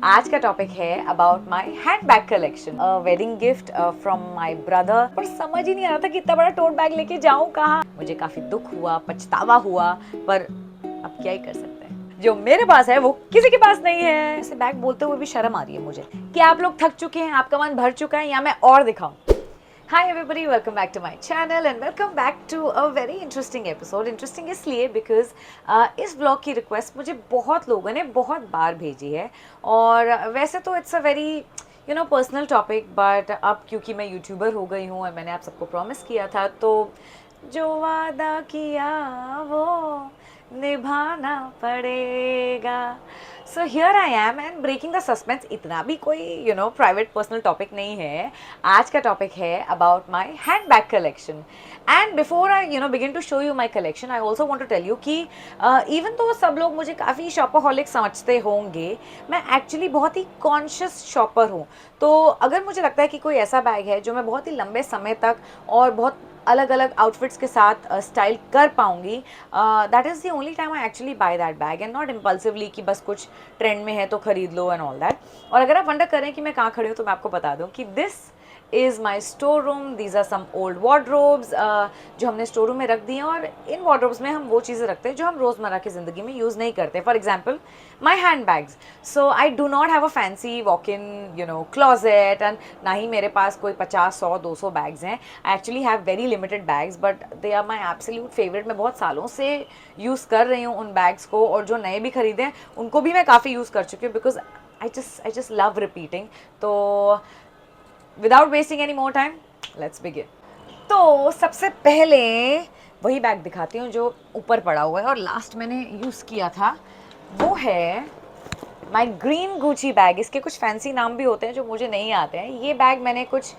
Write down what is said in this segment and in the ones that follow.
आज का टॉपिक है about my hand bag collection, wedding gift from my brother. पर समझ ही नहीं आ रहा था कि इतना बड़ा टोट बैग लेके जाऊं कहाँ। मुझे काफी दुख हुआ, पछतावा हुआ, पर अब क्या ही कर सकते हैं। जो मेरे पास है वो किसी के पास नहीं है। ऐसे बैग बोलते हुए भी शर्म आ रही है मुझे। क्या आप लोग थक चुके हैं? आपका मन भर चुका है या मैं और दिखाऊं? Hi everybody, welcome back to my channel and welcome back to a very interesting episode. Interesting इसलिए because इस vlog की request मुझे बहुत लोगों ने बहुत बार भेजी है और वैसे तो it's a very personal topic, but अब क्योंकि मैं यूट्यूबर हो गई हूँ और मैंने आप सबको प्रॉमिस किया था, तो जो वादा किया वो निभाना पड़ेगा। So here I am and breaking the suspense. इतना भी कोई प्राइवेट पर्सनल टॉपिक नहीं है। आज का टॉपिक है about my hand bag collection. And before I begin to show you my collection, I also want to tell you कि even though सब लोग मुझे काफ़ी शॉपaholic समझते होंगे, मैं एक्चुअली बहुत ही कॉन्शियस शॉपर हूँ। तो अगर मुझे लगता है कि कोई ऐसा बैग है जो मैं बहुत ही लंबे समय तक और बहुत अलग अलग आउटफिट्स के साथ स्टाइल कर पाऊंगी, that is the only time I actually by that bag and not impulsively कि बस कुछ ट्रेंड में है तो खरीद लो एंड ऑल दैट। और अगर आप वंडर करें कि मैं कहाँ खड़ी हूँ, तो मैं आपको बता दूँ कि this is my store room. These are some old wardrobes जो हमने स्टोर रूम में रख दिए हैं, और इन वार्डरोब्स में हम वो चीज़ें रखते हैं जो हम रोज़मर्रा की ज़िंदगी में यूज़ नहीं करते। For example my hand bags. So I do not have a fancy walk in closet, and ना ही मेरे पास कोई 50, 100, 200 बैग्स हैं। I actually have very limited bags, but they are my absolute favourite. मैं बहुत सालों से यूज़ कर रही हूँ उन बैग्स को, और जो नए भी खरीदे हैं उनको भी मैं काफ़ी यूज़ कर चुकी हूँ, because I just love repeating. तो without wasting any more time, let's begin. तो सबसे पहले वही बैग दिखाती हूँ जो ऊपर पड़ा हुआ है और लास्ट मैंने यूज़ किया था। वो है माई ग्रीन गुची बैग। इसके कुछ फैंसी नाम भी होते हैं जो मुझे नहीं आते हैं। ये बैग मैंने कुछ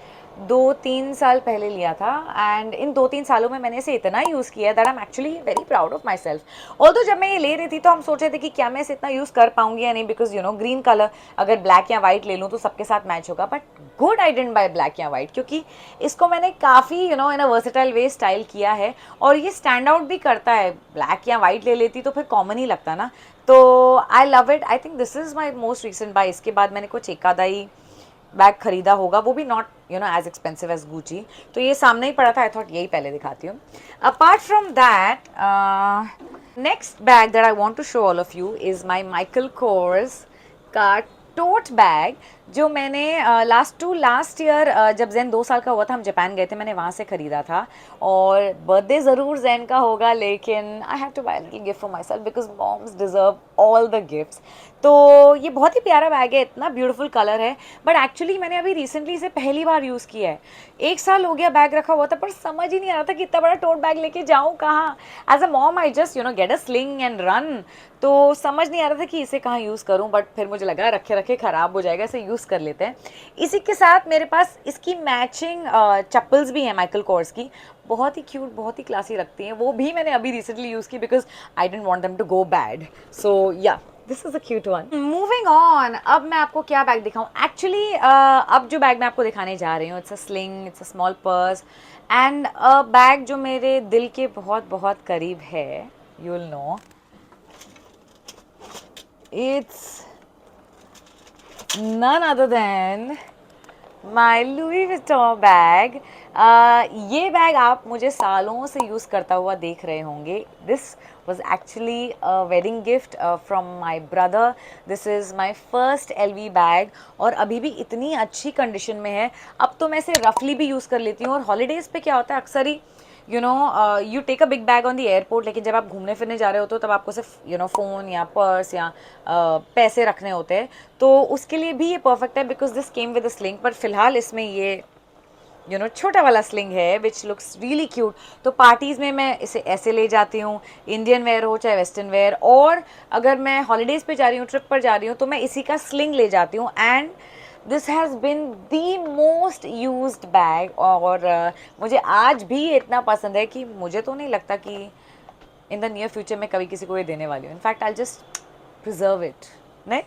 2-3 साल पहले लिया था, एंड इन 2-3 सालों में मैंने इसे इतना यूज़ किया है that I am actually very proud of my self. Although जब मैं ये ले रही थी तो हम सोच रहे थे कि क्या मैं इसे इतना यूज़ कर पाऊंगी या नहीं, बिकॉज ग्रीन कलर अगर ब्लैक या वाइट ले लूँ तो सबके साथ मैच होगा। But good I didn't buy black या वाइट, क्योंकि इसको मैंने काफ़ी इन अ वर्सेटाइल वे स्टाइल किया है और ये स्टैंड आउट भी करता है। ब्लैक या वाइट ले लेती तो फिर कॉमन ही लगता ना। तो I love it. I think this is my most recent buy. इसके बाद मैंने कुछ एक आधा ही बैग खरीदा होगा, वो भी not as expensive as Gucci. तो ये सामने ही पड़ा था, आई थॉट यही पहले दिखाती हूँ। Apart from that, next bag that I want to show all of you is my Michael Kors का टोट बैग, जो मैंने लास्ट ईयर जब जैन 2 साल का हुआ था, हम जापान गए थे, मैंने वहाँ से ख़रीदा था। और बर्थडे ज़रूर जैन का होगा, लेकिन I have to buy little gift for my self because moms deserve all the gifts. तो ये बहुत ही प्यारा बैग है, इतना ब्यूटीफुल कलर है। बट एक्चुअली मैंने अभी रिसेंटली इसे पहली बार यूज़ किया है। 1 साल हो गया बैग रखा हुआ था, पर समझ ही नहीं आ रहा था कि इतना बड़ा टोट बैग लेके जाऊँ कहाँ। As a mom I just get a sling and run. तो समझ नहीं आ रहा था कि इसे कहाँ यूज़ करूँ, बट फिर मुझे लगा रखे रखे ख़राब हो जाएगा, इसे यूज़ कर लेते हैं। इसी के साथ मेरे पास इसकी मैचिंग चप्पल्स भी हैं माइकल कोर्स की, बहुत ही क्यूट, बहुत ही क्लासी लगती हैं। वो भी मैंने अभी रिसेंटली यूज़ की because I don't want them to go bad. So yeah, this is a cute one. Moving on, अब मैं आपको क्या बैग दिखाऊं। एक्चुअली अब जो बैग मैं आपको दिखाने जा रही हूँ, it's a sling, it's a small purse and a bag जो मेरे दिल के बहुत बहुत करीब है। You will know, it's none other than my Louis Vuitton bag. ये बैग आप मुझे सालों से यूज़ करता हुआ देख रहे होंगे। This was actually a wedding gift from my brother. This is my first LV bag और अभी भी इतनी अच्छी कंडीशन में है। अब तो मैं इसे रफली भी यूज़ कर लेती हूँ, और हॉलीडेज़ पे क्या होता है, अक्सर ही you take a big bag on the airport, लेकिन जब आप घूमने फिरने जा रहे होते हो तब आपको सिर्फ फ़ोन या पर्स या पैसे रखने होते हैं। तो उसके लिए भी ये परफेक्ट है because this came with a sling. पर फिलहाल इसमें ये छोटा वाला स्लिंग है विच लुक्स रियली क्यूट। तो पार्टीज़ में मैं इसे ऐसे ले जाती हूँ, इंडियन वेयर हो चाहे वेस्टर्न वेयर, और अगर मैं हॉलीडेज़ पे जा रही हूँ, ट्रिप पर जा रही हूँ, तो मैं इसी का स्लिंग ले जाती हूँ। And this has been the most used bag, और मुझे आज भी ये इतना पसंद है कि मुझे तो नहीं लगता कि इन द नियर फ्यूचर में कभी किसी को ये देने वाली हूँ। In fact I just preserve it. नहीं,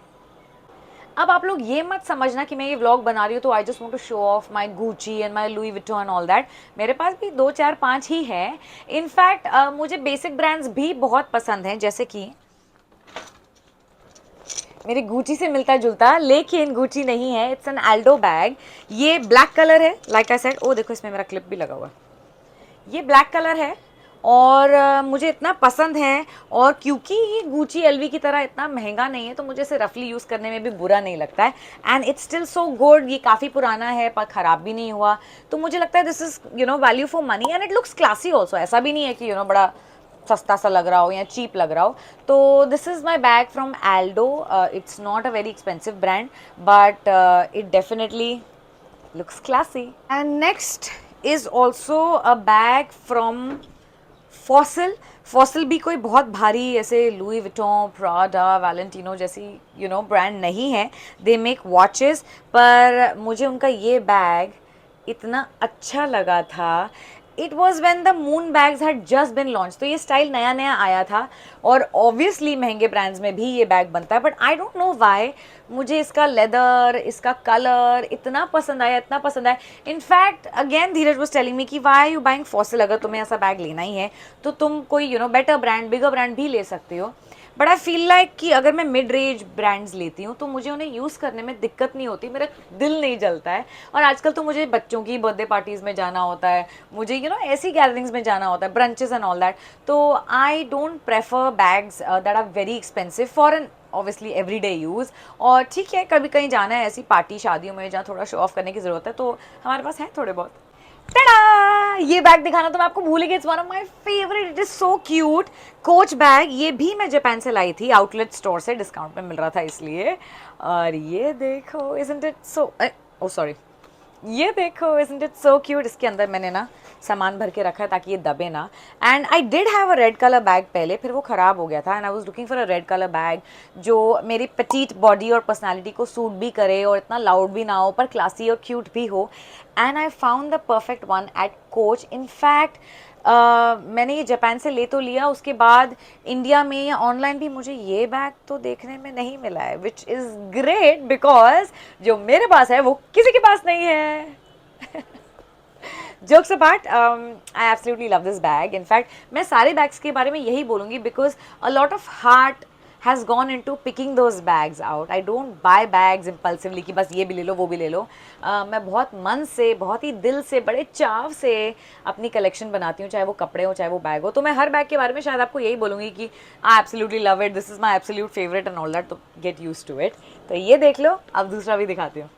अब आप लोग ये मत समझना कि मैं ये व्लॉग बना रही हूँ तो I just want to show off my Gucci and my Louis Vuitton and all that. मेरे पास भी 2 4 5 ही है। इनफैक्ट मुझे बेसिक ब्रांड्स भी बहुत पसंद हैं, जैसे कि मेरी गुची से मिलता जुलता, लेकिन गुची नहीं है, इट्स एन एल्डो बैग। ये ब्लैक कलर है, लाइक आई सेड। ओ देखो, इसमें मेरा क्लिप भी लगा हुआ है। ये ब्लैक कलर है और मुझे इतना पसंद है, और क्योंकि ये गुची एलवी की तरह इतना महंगा नहीं है, तो मुझे इसे रफली यूज़ करने में भी बुरा नहीं लगता है। And it's still so good. ये काफ़ी पुराना है पर ख़राब भी नहीं हुआ, तो मुझे लगता है this is value for money, and it looks classy also. ऐसा भी नहीं है कि बड़ा सस्ता सा लग रहा हो या चीप लग रहा हो। तो this is my bag from Aldo. It's not a very expensive brand, but it definitely looks classy. And next is also a bag from Fossil. Fossil भी कोई बहुत भारी ऐसे लुई विटॉन, प्राडा, वैलेंटिनो जैसी ब्रांड नहीं है। They make watches, पर मुझे उनका ये बैग इतना अच्छा लगा था। It was when the moon bags had just been launch, तो ये स्टाइल नया नया आया था, और ऑब्वियसली महंगे ब्रांड्स में भी ये बैग बनता है, but I don't know why मुझे इसका लेदर, इसका कलर इतना पसंद आया, इतना पसंद आया। In fact again Dheeraj was telling me कि वाई यू बाइंग फॉसिल, अगर तुम्हें ऐसा बैग लेना ही है तो तुम कोई बेटर ब्रांड, बिगर ब्रांड भी ले सकते हो। बट आई फील लाइक कि अगर मैं मिड रेंज ब्रांड्स लेती हूँ तो मुझे उन्हें यूज़ करने में दिक्कत नहीं होती, मेरा दिल नहीं जलता है। और आजकल तो मुझे बच्चों की बर्थडे पार्टीज़ में जाना होता है, मुझे ऐसी गैदरिंग्स में जाना होता है, ब्रंचेस एंड ऑल दैट, तो I don't prefer bags that are very expensive for an obviously everyday use. और ठीक है, कभी कहीं जाना है ऐसी पार्टी शादियों में जहाँ थोड़ा शो ऑफ करने की ज़रूरत है, तो हमारे पास है थोड़े बहुत। टडा! ये बैग दिखाना तो मैं आपको भूल गई। It's one of my favourite, it is so cute. Coach bag, ये भी मैं जापान से लाई थी, आउटलेट स्टोर से, डिस्काउंट में मिल रहा था इसलिए। और ये देखो, isn't it so, oh sorry, ये देखो, इजंट इट सो क्यूट। इसके अंदर मैंने ना सामान भर के रखा है ताकि ये दबे ना। And I did have a red colour bag पहले, फिर वो ख़राब हो गया था, and I was looking for a red colour bag जो मेरी पेटीट बॉडी और पर्सनालिटी को सूट भी करे और इतना लाउड भी ना हो पर क्लासी और क्यूट भी हो। And I found the perfect one at Coach. In fact मैंने ये जापान से ले तो लिया, उसके बाद इंडिया में या ऑनलाइन भी मुझे ये बैग तो देखने में नहीं मिला है, विच इज़ ग्रेट बिकॉज जो मेरे पास है वो किसी के पास नहीं है। Jokes apart, I absolutely love this bag. In fact मैं सारे बैग्स के बारे में यही बोलूँगी because a lot of heart has gone into picking those bags out. I don't buy bags impulsively कि बस ये भी ले लो वो भी ले लो। मैं बहुत मन से, बहुत ही दिल से, बड़े चाव से अपनी कलेक्शन बनाती हूँ, चाहे वो कपड़े हो चाहे वो बैग हो। तो मैं हर बैग के बारे में शायद आपको यही बोलूँगी कि I absolutely love it, this is my absolute favourite and all that, तो गेट यूज टू इट। तो ये देख लो, अब दूसरा भी दिखाती हूँ।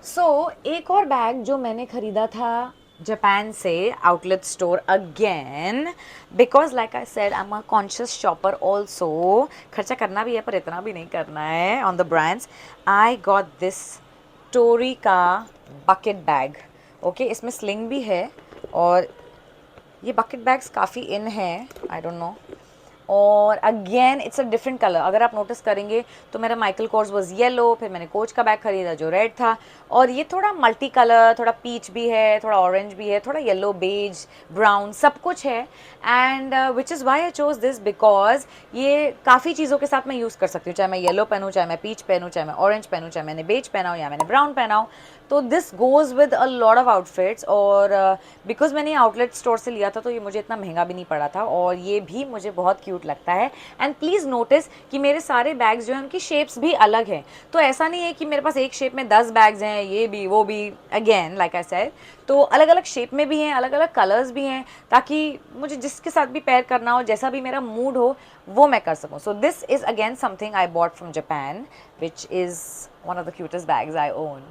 सो एक और बैग जो मैंने ख़रीदा था जापान से, outlet store again, because like I said I am a conscious shopper also. खर्चा करना भी है पर इतना भी नहीं करना है on the brands. I got this Tory का बकेट बैग। ओके, इसमें स्लिंग भी है और ये बकेट बैग्स काफ़ी इन है, आई डोंट नो। और again it's a different colour. अगर आप नोटिस करेंगे तो मेरा माइकल कोर्स वॉज येलो, फिर मैंने कोच का बैग खरीदा जो रेड था, और ये थोड़ा मल्टी कलर, थोड़ा पीच भी है, थोड़ा ऑरेंज भी है, थोड़ा येलो, बेज, ब्राउन, सब कुछ है। And which is why I chose this because ये काफ़ी चीज़ों के साथ मैं यूज़ कर सकती हूँ, चाहे मैं येलो पहनूँ, चाहे मैं पीच पहनूँ, चाहे मैं ऑरेंज पहनूँ, चाहे मैंने बेज पहना हो या मैंने ब्राउन पहना हो। तो this goes with a lot of outfits. और बिकॉज मैंने आउटलेट स्टोर से लिया था तो ये मुझे इतना महंगा भी नहीं पड़ा था, और ये भी मुझे बहुत क्यूट लगता है। एंड प्लीज़ नोटिस कि मेरे सारे बैग्स जो हैं उनकी शेप्स भी अलग हैं, तो ऐसा नहीं है कि मेरे पास एक शेप में 10 बैग्स हैं, ये भी वो भी। अगेन लाइक आई सेड, तो अलग अलग शेप में भी हैं, अलग अलग कलर्स भी हैं, ताकि मुझे जिसके साथ भी पेयर करना हो, जैसा भी मेरा मूड हो, वो मैं कर सकूँ। सो this is again something I bought from Japan which is one of the cutest bags I own.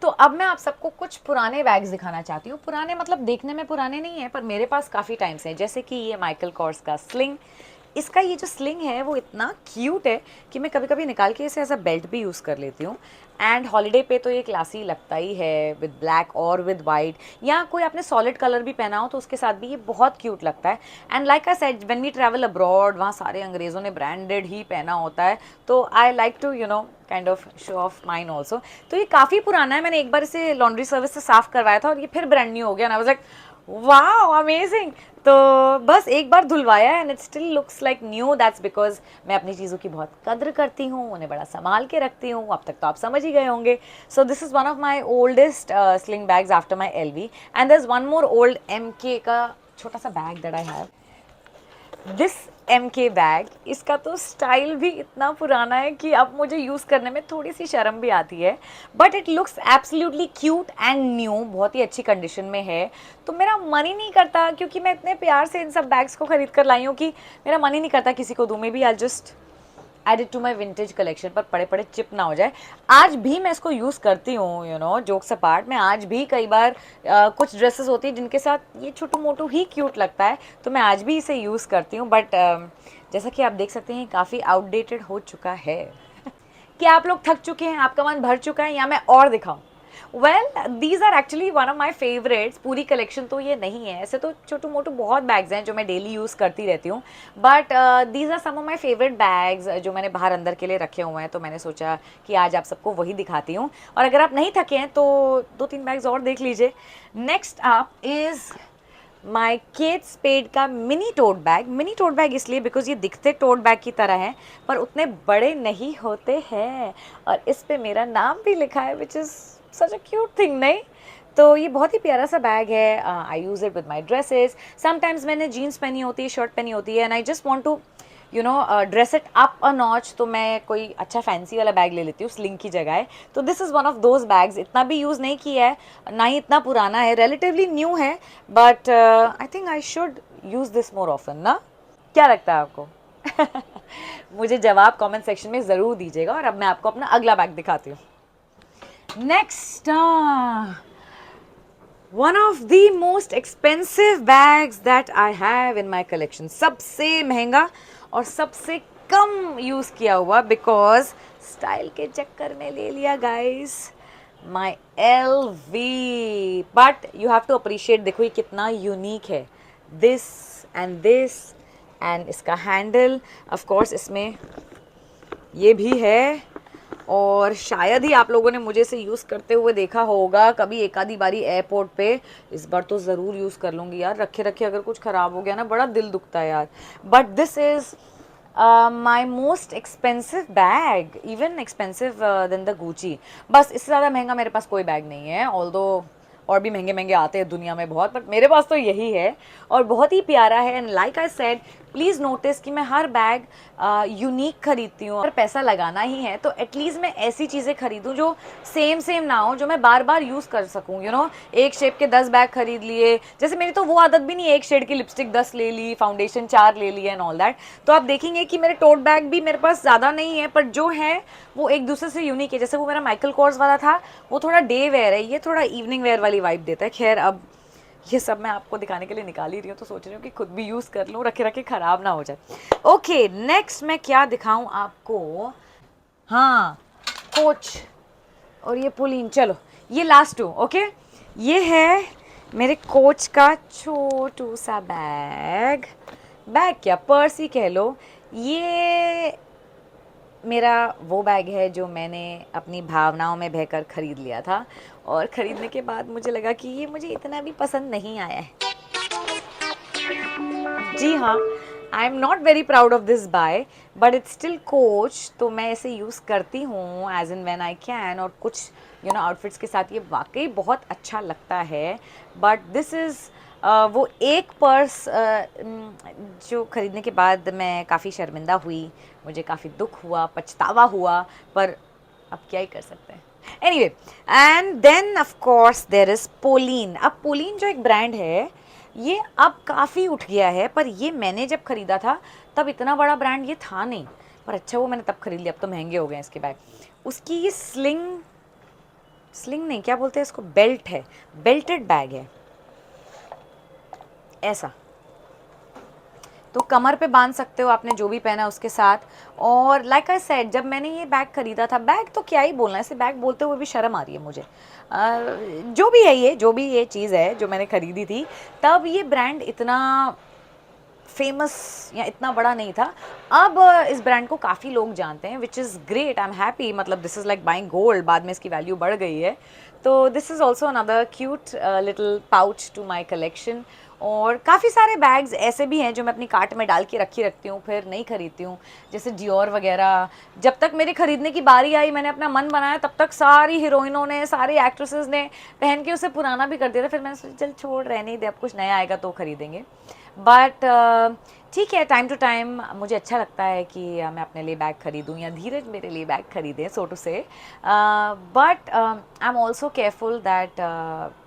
तो अब मैं आप सबको कुछ पुराने बैग्स दिखाना चाहती हूँ। पुराने मतलब देखने में पुराने नहीं है, पर मेरे पास काफ़ी टाइम से हैं। जैसे कि ये माइकल कॉर्स का स्लिंग। इसका ये जो स्लिंग है वो इतना क्यूट है कि मैं कभी कभी निकाल के इसे एज अ बेल्ट भी यूज़ कर लेती हूँ। एंड हॉलीडे पे तो ये क्लासी लगता ही है, विद ब्लैक और विद वाइट, या कोई आपने सॉलिड कलर भी पहना हो तो उसके साथ भी ये बहुत क्यूट लगता है। And like I said, when we travel abroad, वहाँ सारे अंग्रेज़ों ने ब्रांडेड ही पहना होता है, तो I like to kind of show off mine also. तो ये काफ़ी पुराना है, मैंने एक बार इसे लॉन्ड्री सर्विस से साफ़ करवाया था और ये फिर ब्रांड न्यू हो गया। ना I was like wow amazing. तो बस एक बार धुलवाया and it still looks like new. That's because मैं अपनी चीज़ों की बहुत कद्र करती हूँ, उन्हें बड़ा संभाल के रखती हूँ। अब तक तो आप समझ ही गए होंगे। So this is one of my oldest sling bags after my LV, and there is one more old MK का छोटा सा bag that I have. This MK bag. इसका तो स्टाइल भी इतना पुराना है कि अब मुझे यूज़ करने में थोड़ी सी शर्म भी आती है, but it looks absolutely cute and new, बहुत ही अच्छी कंडीशन में है। तो मेरा मन ही नहीं करता, क्योंकि मैं इतने प्यार से इन सब बैग्स को खरीद कर लाई हूँ कि मेरा मन ही नहीं करता किसी को दूँ। Maybe I just add it to my vintage collection, पर पड़े पड़े चिप ना हो जाए। आज भी मैं इसको यूज़ करती हूँ, यू नो, जोक्स अपार्ट। मैं आज भी कई बार कुछ ड्रेसेस होती हैं जिनके साथ ये छोटू मोटू ही क्यूट लगता है, तो मैं आज भी इसे यूज़ करती हूँ। बट जैसा कि आप देख सकते हैं काफ़ी आउटडेटेड हो चुका है। क्या आप लोग थक चुके हैं, आपका मन भर चुका है, या मैं और दिखाऊं? Well, these are actually one of my favourites. पूरी कलेक्शन तो ये नहीं है, ऐसे तो छोटू मोटू बहुत बैग्स हैं जो मैं डेली यूज़ करती रहती हूँ, but these are some of my favourite bags जो मैंने बाहर अंदर के लिए रखे हुए हैं। तो मैंने सोचा कि आज आप सबको वही दिखाती हूँ, और अगर आप नहीं थके हैं तो 2-3 बैग्स और देख लीजिए। Next up is my Kate Spade का mini tote bag. Mini tote bag इसलिए बिकॉज ये दिखते टोट बैग की तरह हैं, पर उतने बड़े नहीं होते हैं, और इस पे मेरा नाम भी लिखा है, which is such a cute thing, नहीं? तो ये बहुत ही प्यारा सा बैग है। I use it with my dresses. Sometimes मैंने जीन्स पहनी होती है, शर्ट पहनी होती है, and I just want to you know dress it up a notch, तो मैं कोई अच्छा फैंसी वाला बैग ले लेती हूँ स्लिंग की जगह। तो this is one of those bags. इतना भी यूज़ नहीं किया है, ना ही इतना पुराना है, रिलेटिवली न्यू है, but I think I should use this more often ना। क्या लगता है आपको? मुझे जवाब कमेंट सेक्शन में ज़रूर दीजिएगा। और अब मैं आपको अपना अगला बैग दिखाती हूँ। Next, one of the most expensive bags that I have in my collection. सबसे महंगा और सबसे कम यूज़ किया हुआ, बिकॉज स्टाइल के चक्कर में ले लिया guys, my LV। But you have to appreciate, देखो ये कितना यूनिक है, दिस एंड इसका हैंडल, ऑफ कोर्स इसमें ये भी है, और शायद ही आप लोगों ने मुझे इसे यूज़ करते हुए देखा होगा कभी एक आधी बारी एयरपोर्ट पे। इस बार तो ज़रूर यूज़ कर लूँगी यार, रखे रखे अगर कुछ ख़राब हो गया ना, बड़ा दिल दुखता है यार। But this is my most expensive bag, even expensive than the Gucci. बस इससे ज़्यादा महंगा मेरे पास कोई बैग नहीं है, ऑल्दो और भी महंगे महंगे आते हैं दुनिया में बहुत, बट मेरे पास तो यही है, और बहुत ही प्यारा है। And like I said, please notice कि मैं हर बैग यूनिक खरीदती हूँ, और पैसा लगाना ही है तो एटलीस्ट मैं ऐसी चीज़ें खरीदूँ जो सेम ना हो, जो मैं बार बार यूज़ कर सकूँ। यू नो, एक शेप के 10 बैग खरीद लिए, जैसे मेरी तो वो आदत भी नहीं है, एक शेड की लिपस्टिक 10 ले ली, फाउंडेशन 4 ले ली एंड ऑल दैट। तो आप देखेंगे कि मेरे टोट बैग भी मेरे पास ज़्यादा नहीं है, पर जो है वो एक दूसरे से यूनिक है। जैसे वो मेरा माइकल कोर्स वाला था, वो थोड़ा डे वेयर है, ये थोड़ा इवनिंग वेयर वाली वाइब देता है। खैर, अब ये सब मैं आपको दिखाने के लिए निकाल ही रही हूँ, तो सोच रही हूँ कि खुद भी यूज़ कर लूँ, रखे रखे ख़राब ना हो जाए। ओके, नेक्स्ट मैं क्या दिखाऊँ आपको? हाँ, कोच और ये पुलिन। चलो, ये लास्ट टू। ओके, ये है मेरे कोच का छोटू सा बैग क्या, पर्स ही कह लो। ये मेरा वो बैग है जो मैंने अपनी भावनाओं में बहकर ख़रीद लिया था, और ख़रीदने के बाद मुझे लगा कि ये मुझे इतना भी पसंद नहीं आया है। जी हाँ, I am not very proud of this buy, but it's still Coach, तो मैं इसे यूज़ करती हूँ as in when I can, और कुछ यू नो आउटफिट्स के साथ ये वाकई बहुत अच्छा लगता है। बट दिस इज़ वो एक पर्स जो ख़रीदने के बाद मैं काफ़ी शर्मिंदा हुई, मुझे काफ़ी दुख हुआ, पछतावा हुआ, पर अब क्या ही कर सकते हैं। Anyway, and then of course there is Pauline. अब पोलीन जो एक ब्रांड है, ये अब काफ़ी उठ गया है, पर ये मैंने जब ख़रीदा था तब इतना बड़ा ब्रांड ये था नहीं, पर अच्छा वो मैंने तब ख़रीद लिया, अब तो महंगे हो गए इसके बैग। उसकी ये स्लिंग नहीं, क्या बोलते हैं इसको, बेल्ट है, बेल्टेड बैग है ऐसा, तो कमर पे बांध सकते हो आपने जो भी पहना उसके साथ। और लाइक आई सेड, जब मैंने ये बैग ख़रीदा था, बैग तो क्या ही बोलना है, इसे बैग बोलते हुए भी शर्म आ रही है मुझे। जो भी ये चीज़ है जो मैंने ख़रीदी थी, तब ये ब्रांड इतना फेमस या इतना बड़ा नहीं था। अब इस ब्रांड को काफ़ी लोग जानते हैं, which is great, I am happy. मतलब this is like buying gold, बाद में इसकी वैल्यू बढ़ गई है। तो this is also another cute little pouch to my collection. और काफ़ी सारे बैग्स ऐसे भी हैं जो मैं अपनी कार्ट में डाल के रखती हूँ, फिर नहीं खरीदती हूँ, जैसे डियोर वगैरह। जब तक मेरे ख़रीदने की बारी आई, मैंने अपना मन बनाया, तब तक सारी हीरोइनों ने, सारी एक्ट्रेसेस ने पहन के उसे पुराना भी कर दिया था। फिर मैंने सोचा चल छोड़, रहने ही दे, अब कुछ नया आएगा तो ख़रीदेंगे। बट ठीक है, टाइम टू टाइम मुझे अच्छा लगता है कि मैं अपने लिए बैग खरीदूँ या धीरज मेरे लिए बैग खरीदे, सो टू से। But I am also careful that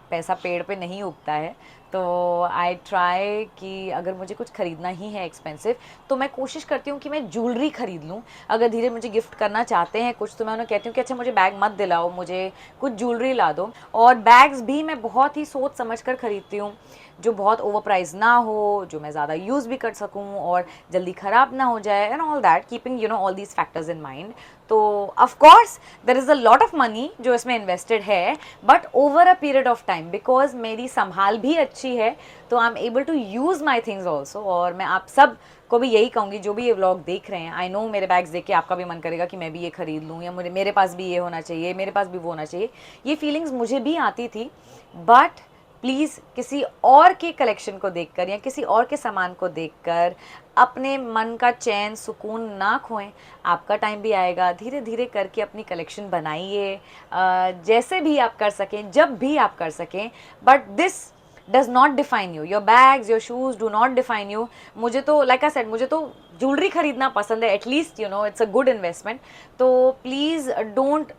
पैसा पेड़ पे नहीं उगता है। तो आई ट्राई कि अगर मुझे कुछ ख़रीदना ही है एक्सपेंसिव, तो मैं कोशिश करती हूँ कि मैं ज्वेलरी ख़रीद लूँ। अगर धीरे मुझे गिफ्ट करना चाहते हैं कुछ, तो मैं उन्हें कहती हूँ कि अच्छा मुझे बैग मत दिलाओ, मुझे कुछ ज्वेलरी ला दो। और बैग्स भी मैं बहुत ही सोच समझ कर ख़रीदती हूँ, जो बहुत ओवर प्राइस ना हो, जो मैं ज़्यादा यूज़ भी कर सकूँ और जल्दी ख़राब ना हो जाए, and all that, keeping all these factors in mind. तो of course there is a lot of money जो इसमें इन्वेस्टेड है, but over a period of time, because मेरी संभाल भी अच्छी है, तो I am able to use my things also. और मैं आप सब को भी यही कहूँगी जो भी ये व्लॉग देख रहे हैं, आई नो मेरे बैग्स देख के आपका भी मन करेगा कि मैं भी ये खरीद लूँ, या मेरे पास भी ये होना चाहिए, मेरे पास भी वो होना चाहिए। ये फीलिंग्स मुझे भी आती थी, बट प्लीज़ किसी और के कलेक्शन को देखकर या किसी और के सामान को देखकर अपने मन का चैन सुकून ना खोएं। आपका टाइम भी आएगा, धीरे धीरे करके अपनी कलेक्शन बनाइए, जैसे भी आप कर सकें, जब भी आप कर सकें, but this does not define you, your bags, your shoes do not define you. मुझे तो लाइक आई सेड, मुझे तो ज्वेलरी खरीदना पसंद है, at least it's a good investment. तो please don't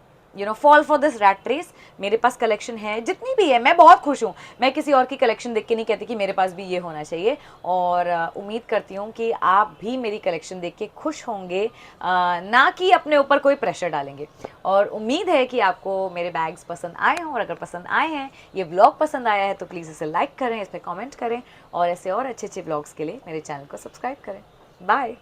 fall for this rat race. मेरे पास कलेक्शन है, जितनी भी है मैं बहुत खुश हूँ। मैं किसी और की कलेक्शन देख के नहीं कहती कि मेरे पास भी ये होना चाहिए। और उम्मीद करती हूँ कि आप भी मेरी कलेक्शन देख के खुश होंगे, ना कि अपने ऊपर कोई प्रेशर डालेंगे। और उम्मीद है कि आपको मेरे बैग्स पसंद आए हों, और अगर पसंद आए हैं, ये व्लॉग पसंद आया है, तो प्लीज़ इसे लाइक करें, इस पर कमेंट करें, और ऐसे और अच्छे अच्छे व्लॉग्स के लिए मेरे चैनल को सब्सक्राइब करें। बाय।